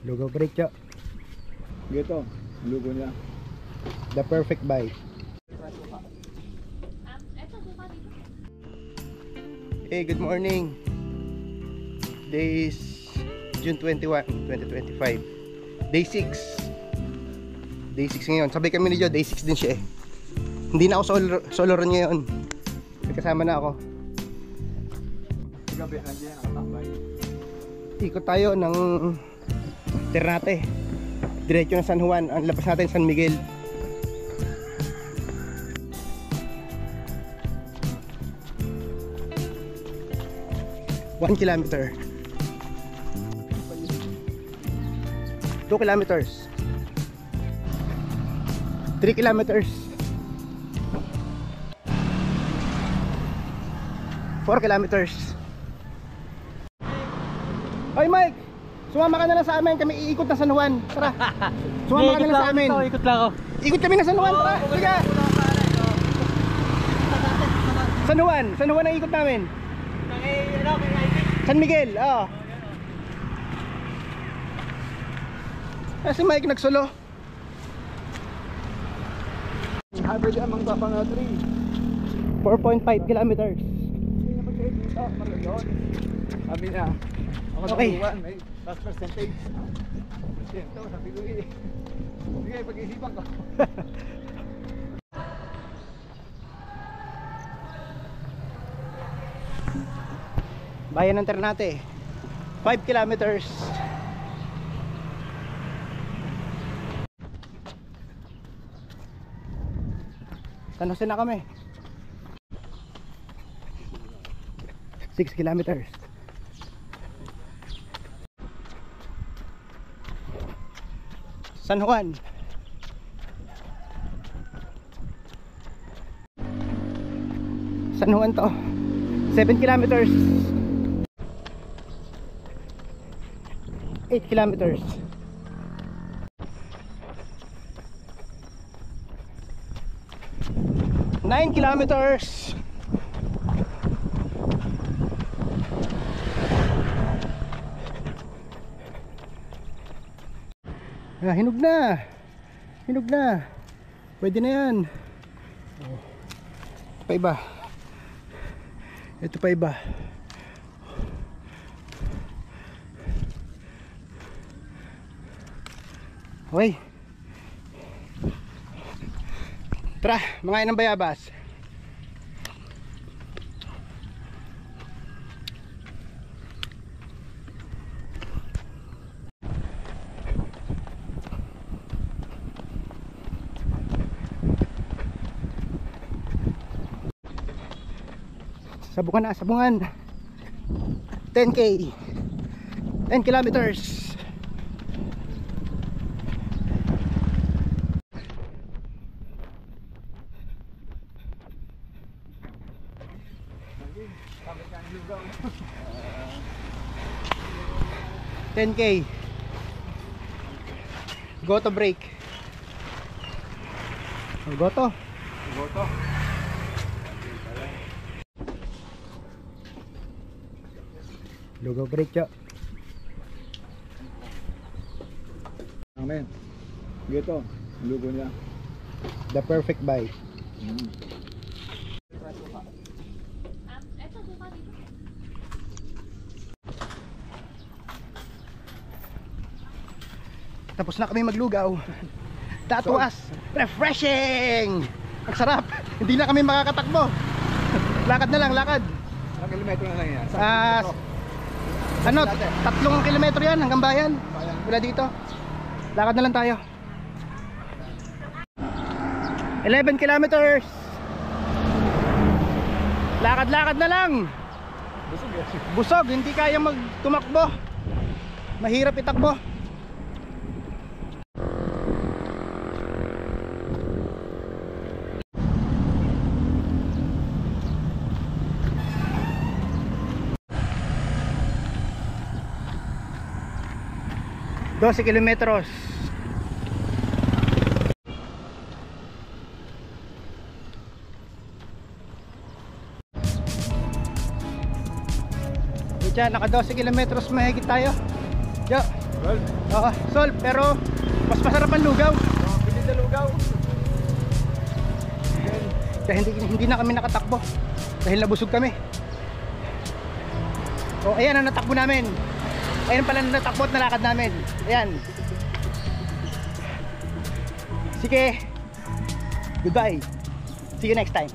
Lugaw break yo. Gito, lugo niya. The perfect buy. Hey, good morning. Today is June 21, 2025. Day 6. Day 6 ngayon. Sabay kami ni Jo, day 6 din siya eh. Hindi na ako solo run ngayon. May kasama na ako. Gabi na diyan nakatambay. Ikot tayo ng Ternate. Diretso ng San Juan. Ang labas natin San Miguel. One kilometer. 2 kilometers. 3 kilometers. 4 kilometers. Oy Mike, sumama ka na lang sa amin. Kami iikot na San Juan. Tara. Sumama ka na lang sa amin. Ikot lang ako. Ikot kami na San Juan. Tara. Sige. San Juan. San Juan ang ikot namin. San Miguel. Oh. Si Mike nagsolo. Hybrid yan mga papang 3. 4.5 kilometers. Hindi na pagkakita, marunod. Sabi na, ako Okay. na may last percentage. Ito, sabi ko eh. Sige, pag-iisipan ko. Bayan ng Ternate. 5 kilometers. San Jose na kami. 6 kilometers. San Juan. San Juan to. 7 kilometers. 8 kilometers. 9 kilometers. Hinog na. Hinog na. Pwede na yan. Pa iba. Ito pa iba. Okay. Tara, mga ng bayabas. Sabungan na, sabungan. 10K. 10 kilometers. Sabi ka ng lugaw. 10K. Go to break. Go to. Goto. Lugaw break yo. Amen. Gito, lugo niya. The perfect buy. Tapos na kami maglugaw. That was refreshing. Ang sarap. Hindi na kami makakatakbo. Lakad na lang, lakad. Ilang kilometro na lang yan? Ano, 3 kilometro yan hanggang bayan. Wala dito. Lakad na lang tayo. 11 kilometers. Lakad-lakad na lang. Busog, hindi kayang magtumakbo. Mahirap itakbo. Doce kilometros. Diyan, naka 12 kilometros mahigit tayo. Yo. Well, Oo, solve, pero mas masarap ang lugaw. bilis na lugaw. Then, Kaya hindi na kami nakatakbo dahil nabusog kami. O ayan ang natakbo namin. Ayan pala ang natakbo at nalakad namin. Ayan. Sige. Goodbye. See you next time.